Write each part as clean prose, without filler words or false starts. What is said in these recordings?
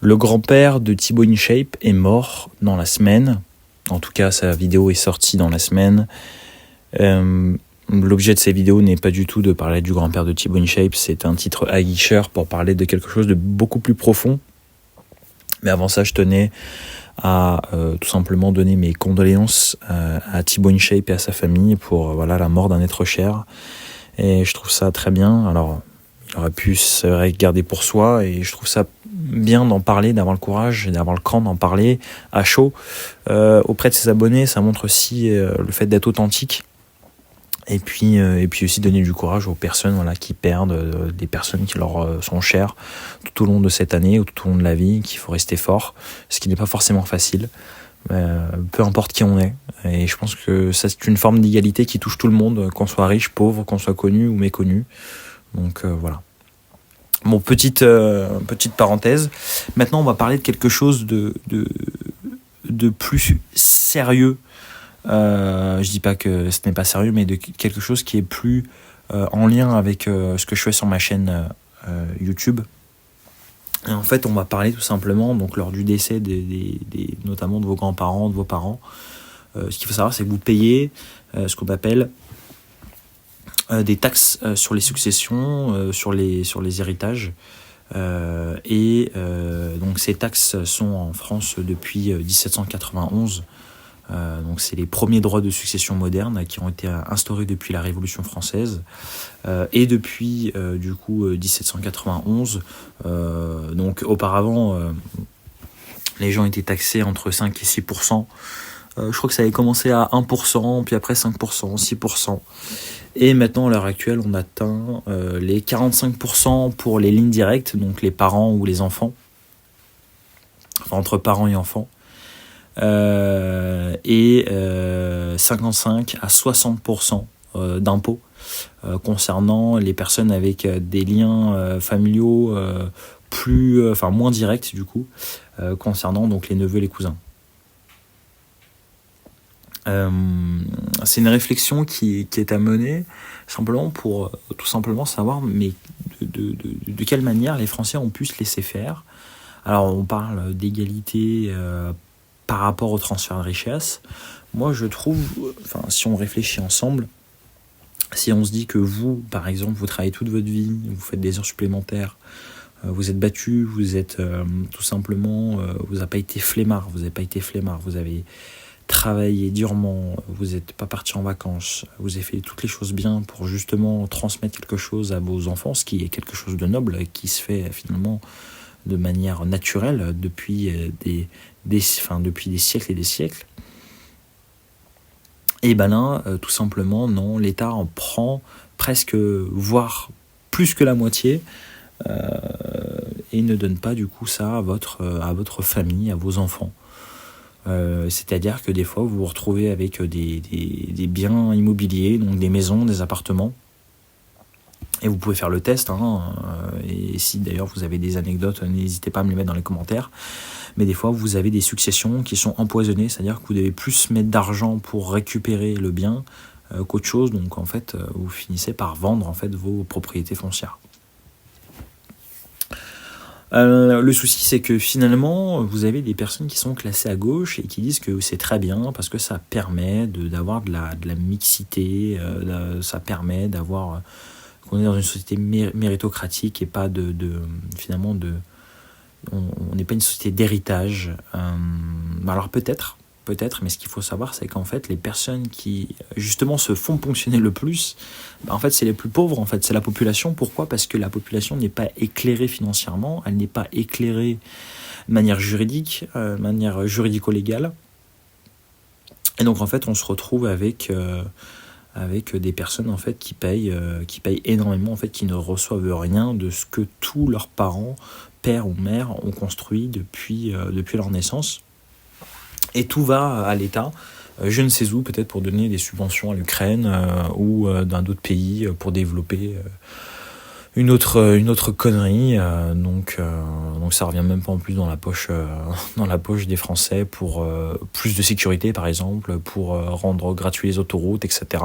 Le grand-père de Thibaut InShape est mort dans la semaine. En tout cas, sa vidéo est sortie dans la semaine. L'objet de cette vidéo n'est pas du tout de parler du grand-père de Thibaut InShape. C'est un titre aguicheur pour parler de quelque chose de beaucoup plus profond. Mais avant ça, je tenais à tout simplement donner mes condoléances à Thibaut InShape et à sa famille pour la mort d'un être cher. Et je trouve ça très bien. Alors, il aurait pu se garder pour soi et je trouve ça bien d'en parler, d'avoir le courage et d'avoir le cran d'en parler à chaud auprès de ses abonnés. Ça montre aussi le fait d'être authentique et puis aussi donner du courage aux personnes qui perdent des personnes qui leur sont chères tout au long de cette année ou tout au long de la vie, qu'il faut rester fort, ce qui n'est pas forcément facile. Peu importe qui on est, et je pense que ça c'est une forme d'égalité qui touche tout le monde, qu'on soit riche, pauvre, qu'on soit connu ou méconnu. Donc voilà. Bon, petite parenthèse. Maintenant, on va parler de quelque chose de plus sérieux. Je dis pas que ce n'est pas sérieux, mais de quelque chose qui est plus en lien avec ce que je fais sur ma chaîne YouTube. Et en fait, on va parler tout simplement, donc lors du décès notamment de vos grands-parents, de vos parents. Ce qu'il faut savoir, c'est que vous payez ce qu'on appelle des taxes sur les successions, sur les héritages. Donc ces taxes sont en France depuis 1791. Donc c'est les premiers droits de succession modernes qui ont été instaurés depuis la Révolution française et depuis 1791. Donc auparavant, les gens étaient taxés entre 5 et 6%. Je crois que ça avait commencé à 1%, puis après 5%, 6%. Et maintenant, à l'heure actuelle, on atteint les 45% pour les lignes directes, donc les parents ou les enfants, enfin, entre parents et enfants, et 55 à 60% d'impôts concernant les personnes avec des liens familiaux moins directs du coup, concernant donc les neveux et les cousins. C'est une réflexion qui est à mener simplement pour tout simplement savoir mais de quelle manière les Français ont pu se laisser faire. Alors on parle d'égalité par rapport au transfert de richesse. Moi je trouve, si on réfléchit ensemble, si on se dit que vous, par exemple, vous travaillez toute votre vie, vous faites des heures supplémentaires, vous êtes battu, vous êtes tout simplement, vous n'avez pas été flemmard, vous avez travaillé durement, vous n'êtes pas parti en vacances, vous avez fait toutes les choses bien pour justement transmettre quelque chose à vos enfants, ce qui est quelque chose de noble, qui se fait finalement de manière naturelle depuis des siècles et des siècles. Et là, tout simplement, non, l'État en prend presque, voire plus que la moitié, et ne donne pas du coup ça à votre famille, à vos enfants. C'est-à-dire que des fois vous vous retrouvez avec des biens immobiliers, donc des maisons, des appartements, et vous pouvez faire le test, et si d'ailleurs vous avez des anecdotes, n'hésitez pas à me les mettre dans les commentaires, mais des fois vous avez des successions qui sont empoisonnées, c'est-à-dire que vous devez plus mettre d'argent pour récupérer le bien qu'autre chose, donc en fait vous finissez par vendre en fait vos propriétés foncières. Le souci, c'est que finalement, vous avez des personnes qui sont classées à gauche et qui disent que c'est très bien parce que ça permet d'avoir de la mixité, ça permet d'avoir qu'on est dans une société méritocratique et pas finalement on n'est pas une société d'héritage. Alors peut-être, mais ce qu'il faut savoir, c'est qu'en fait, les personnes qui justement se font ponctionner le plus, en fait, c'est les plus pauvres, en fait, c'est la population. Pourquoi ? Parce que la population n'est pas éclairée financièrement, elle n'est pas éclairée de manière juridique, manière juridico-légale. Et donc, en fait, on se retrouve avec des personnes en fait qui payent énormément, en fait, qui ne reçoivent rien de ce que tous leurs parents, père ou mère, ont construit depuis leur naissance. Et tout va à l'État, je ne sais où, peut-être pour donner des subventions à l'Ukraine ou dans d'autres pays pour développer une autre connerie. Donc ça revient même pas en plus dans la poche des Français pour plus de sécurité par exemple, pour rendre gratuit les autoroutes, etc.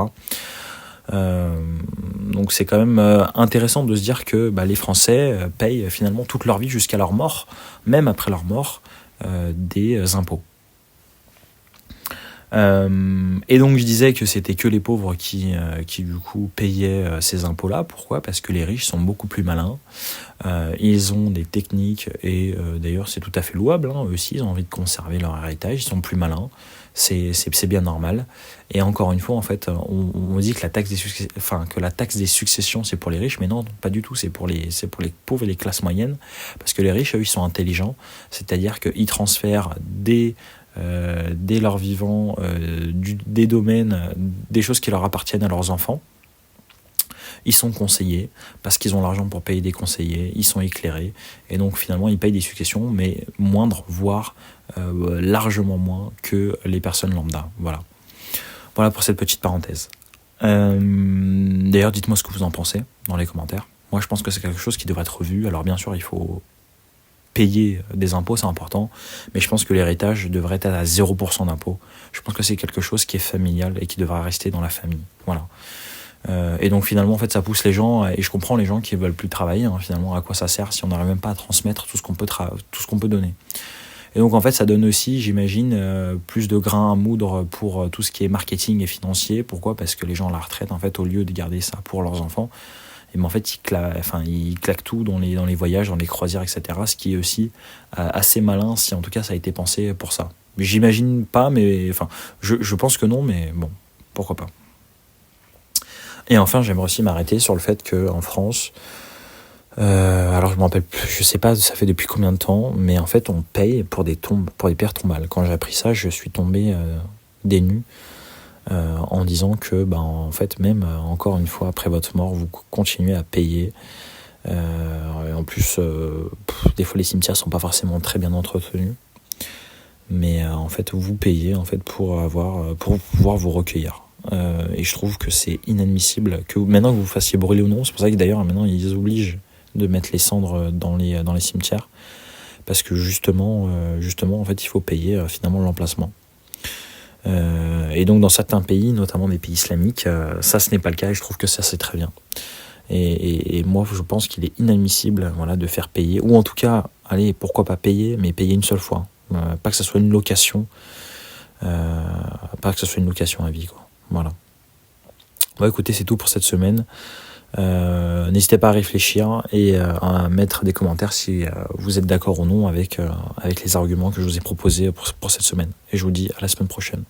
Donc c'est quand même intéressant de se dire que les Français payent finalement toute leur vie jusqu'à leur mort, même après leur mort, des impôts. Et donc je disais que c'était que les pauvres qui du coup payaient ces impôts-là. Pourquoi ? Parce que les riches sont beaucoup plus malins. Ils ont des techniques et d'ailleurs c'est tout à fait louable. Eux aussi ils ont envie de conserver leur héritage. Ils sont plus malins. C'est bien normal. Et encore une fois en fait on dit que la taxe des successions c'est pour les riches, mais non pas du tout. C'est pour les pauvres et les classes moyennes. Parce que les riches eux ils sont intelligents. C'est-à-dire qu'ils transfèrent dès leur vivant des domaines, des choses qui leur appartiennent à leurs enfants. Ils sont conseillers parce qu'ils ont l'argent pour payer des conseillers, ils sont éclairés et donc finalement ils payent des successions mais moindres, voire largement moins que les personnes lambda. Voilà pour cette petite parenthèse. D'ailleurs dites-moi ce que vous en pensez dans les commentaires. Moi je pense que c'est quelque chose qui devrait être revu. Alors bien sûr il faut payer des impôts, c'est important, mais je pense que l'héritage devrait être à 0% d'impôts. Je pense que c'est quelque chose qui est familial et qui devra rester dans la famille. Voilà. Et donc finalement, en fait, ça pousse les gens, et je comprends les gens qui veulent plus travailler, finalement, à quoi ça sert si on n'arrive même pas à transmettre tout ce qu'on peut donner. Et donc en fait, ça donne aussi, j'imagine, plus de grains à moudre pour tout ce qui est marketing et financier. Pourquoi ? Parce que les gens à la retraite, en fait, au lieu de garder ça pour leurs enfants, et en fait, ils claquent tout dans les voyages, dans les croisières, etc. Ce qui est aussi assez malin, si en tout cas ça a été pensé pour ça. J'imagine pas, mais je pense que non, mais bon, pourquoi pas. Et enfin, j'aimerais aussi m'arrêter sur le fait qu'en France, alors je me rappelle plus, je sais pas, ça fait depuis combien de temps, mais en fait, on paye pour des pierres tombales. Quand j'ai appris ça, je suis tombé des nues. En disant que en fait même encore une fois après votre mort vous continuez à payer et en plus des fois les cimetières sont pas forcément très bien entretenus mais en fait vous payez en fait pour pouvoir vous recueillir et je trouve que c'est inadmissible que maintenant que vous fassiez brûler ou non. C'est pour ça que d'ailleurs maintenant ils obligent de mettre les cendres dans les cimetières parce que justement en fait il faut payer finalement l'emplacement. Et donc dans certains pays, notamment des pays islamiques, ça ce n'est pas le cas et je trouve que ça c'est très bien. Et moi je pense qu'il est inadmissible de faire payer, ou en tout cas, allez, pourquoi pas payer, mais payer une seule fois. Pas que ça soit une location, à vie, quoi. Voilà. Bon, écoutez, c'est tout pour cette semaine. N'hésitez pas à réfléchir et à mettre des commentaires si vous êtes d'accord ou non avec les arguments que je vous ai proposés pour cette semaine. Et je vous dis à la semaine prochaine.